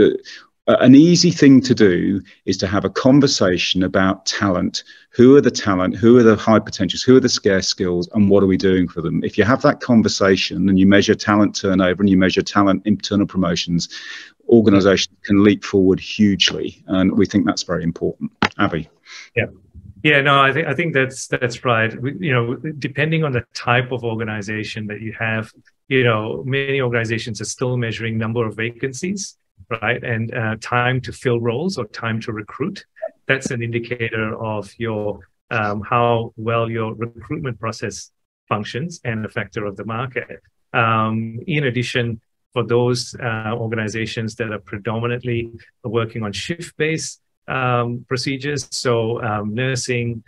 An easy thing to do is to have a conversation about talent. Who are the talent? Who are the high potentials? Who are the scarce skills? And what are we doing for them? If you have that conversation and you measure talent turnover and you measure talent internal promotions, organizations can leap forward hugely. And we think that's very important. Abby. No, I think that's right. Depending on the type of organization that you have, many organizations are still measuring number of vacancies, right? And time to fill roles or time to recruit. That's an indicator of your how well your recruitment process functions and a factor of the market. In addition, for those organizations that are predominantly working on shift-based procedures, so nursing,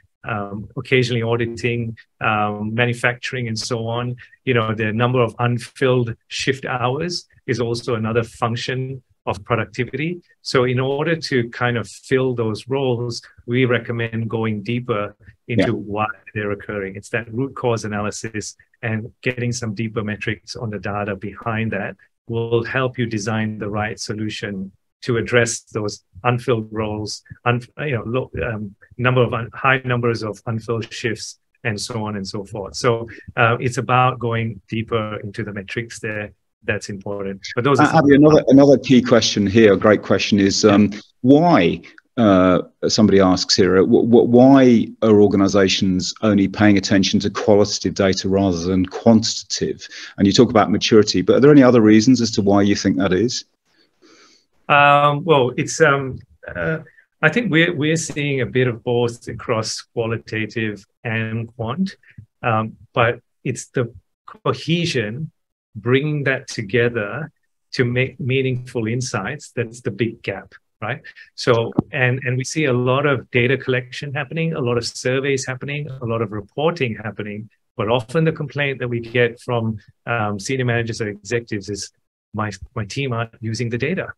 occasionally auditing, manufacturing, and so on, the number of unfilled shift hours is also another function of productivity. So in order to kind of fill those roles, we recommend going deeper into why they're occurring. It's that root cause analysis, and getting some deeper metrics on the data behind that will help you design the right solution to address those unfilled roles, high numbers of unfilled shifts, and so on and so forth. So it's about going deeper into the metrics there. That's important. But those are Abby, another key question here, a great question, is why, somebody asks here, why are organizations only paying attention to qualitative data rather than quantitative? And you talk about maturity, but are there any other reasons as to why you think that is? Well, it's I think we're seeing a bit of both across qualitative and quant, but it's the cohesion, bringing that together to make meaningful insights. That's the big gap, right? So, and we see a lot of data collection happening, a lot of surveys happening, a lot of reporting happening, but often the complaint that we get from senior managers or executives is, my team aren't using the data.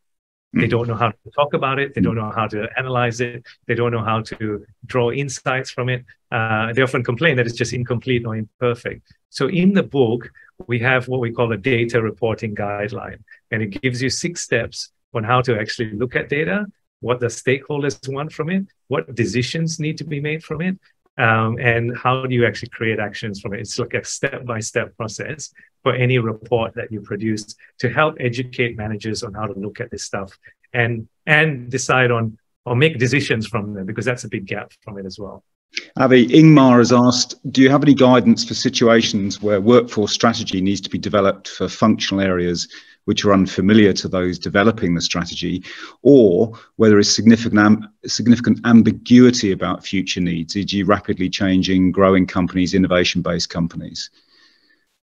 They don't know how to talk about it. They don't know how to analyze it. They don't know how to draw insights from it. They often complain that it's just incomplete or imperfect. So in the book, we have what we call a data reporting guideline, and it gives you 6 steps on how to actually look at data, what the stakeholders want from it, what decisions need to be made from it, and how do you actually create actions from it. It's like a step-by-step process for any report that you produce to help educate managers on how to look at this stuff and decide on or make decisions from them, because that's a big gap from it as well. Abby, Ingmar has asked, do you have any guidance for situations where workforce strategy needs to be developed for functional areas which are unfamiliar to those developing the strategy, or where there is significant ambiguity about future needs, e.g. rapidly changing, growing companies, innovation-based companies?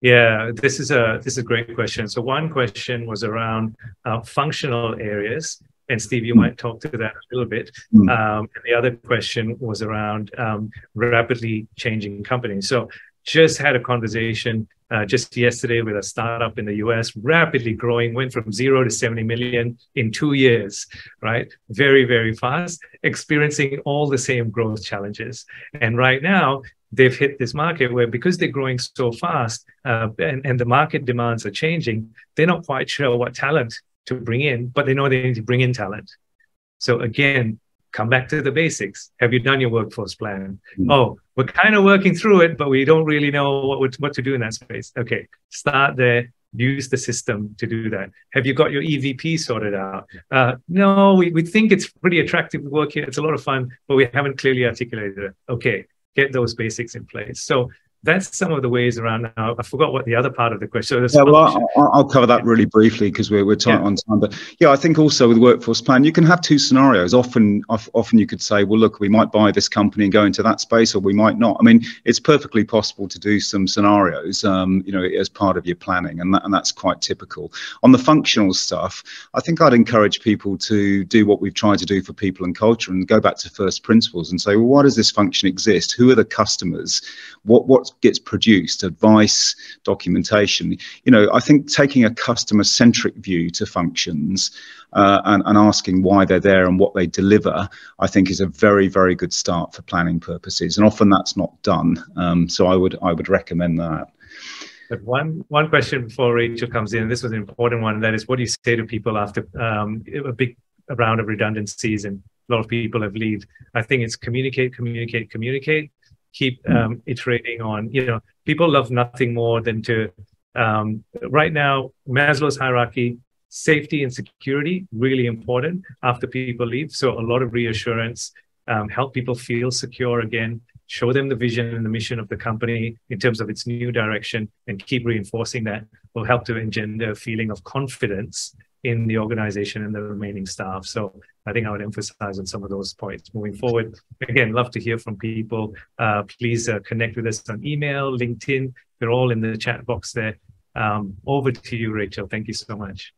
Yeah, this is a great question. So one question was around functional areas. And Steve, you might talk to that a little bit. And the other question was around rapidly changing companies. So Just had a conversation just yesterday with a startup in the US, rapidly growing, went from 0 to 70 million in 2 years, right? Very, very fast, experiencing all the same growth challenges. And right now, they've hit this market where, because they're growing so fast and the market demands are changing, they're not quite sure what talent to bring in, but they know they need to bring in talent. So again, come back to the basics. Have you done your workforce plan? Oh, we're kind of working through it, but we don't really know what to do in that space. Okay, start there. Use the system to do that. Have you got your EVP sorted out? No, we think it's pretty attractive to work here. It's a lot of fun, but we haven't clearly articulated it. Okay, get those basics in place. So that's some of the ways around. Now, I forgot what the other part of the question. Yeah, well, I'll cover that really briefly because we're tight on time. But yeah, I think also with workforce plan, you can have two scenarios. Often you could say, well, look, we might buy this company and go into that space, or we might not. I mean, it's perfectly possible to do some scenarios, as part of your planning, and that's quite typical. On the functional stuff, I think I'd encourage people to do what we've tried to do for people and culture, and go back to first principles and say, well, why does this function exist? Who are the customers? What gets produced? Advice, documentation. I think taking a customer-centric view to functions and asking why they're there and what they deliver, I think is a very, very good start for planning purposes. And often that's not done. So I would recommend that. But one question before Rachel comes in, and this was an important one, that is, what do you say to people after a big round of redundancies and a lot of people have left? I think it's communicate. Keep iterating on, people love nothing more than to, right now, Maslow's hierarchy, safety and security, really important after people leave. So a lot of reassurance, help people feel secure again, show them the vision and the mission of the company in terms of its new direction, and keep reinforcing that will help to engender a feeling of confidence in the organization and the remaining staff. So I think I would emphasize on some of those points moving forward. Again, love to hear from people. Please connect with us on email, LinkedIn. They're all in the chat box there. Over to you, Rachel. Thank you so much.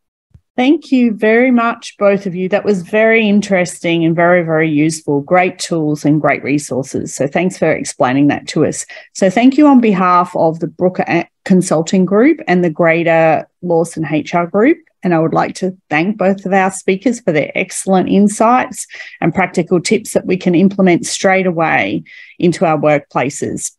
Thank you very much, both of you. That was very interesting and very, very useful. Great tools and great resources. So thanks for explaining that to us. So thank you on behalf of the Brooker Consulting Group and the Greater Lawson HR Group. And I would like to thank both of our speakers for their excellent insights and practical tips that we can implement straight away into our workplaces.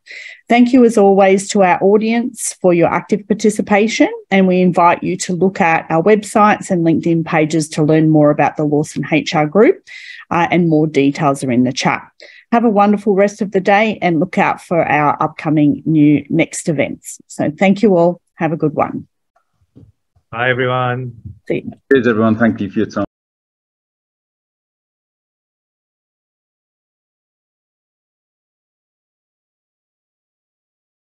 Thank you, as always, to our audience for your active participation. And we invite you to look at our websites and LinkedIn pages to learn more about the Lawson HR Group, and more details are in the chat. Have a wonderful rest of the day and look out for our upcoming next events. So thank you all. Have a good one. Bye, everyone. See you. Cheers, everyone. Thank you for your time.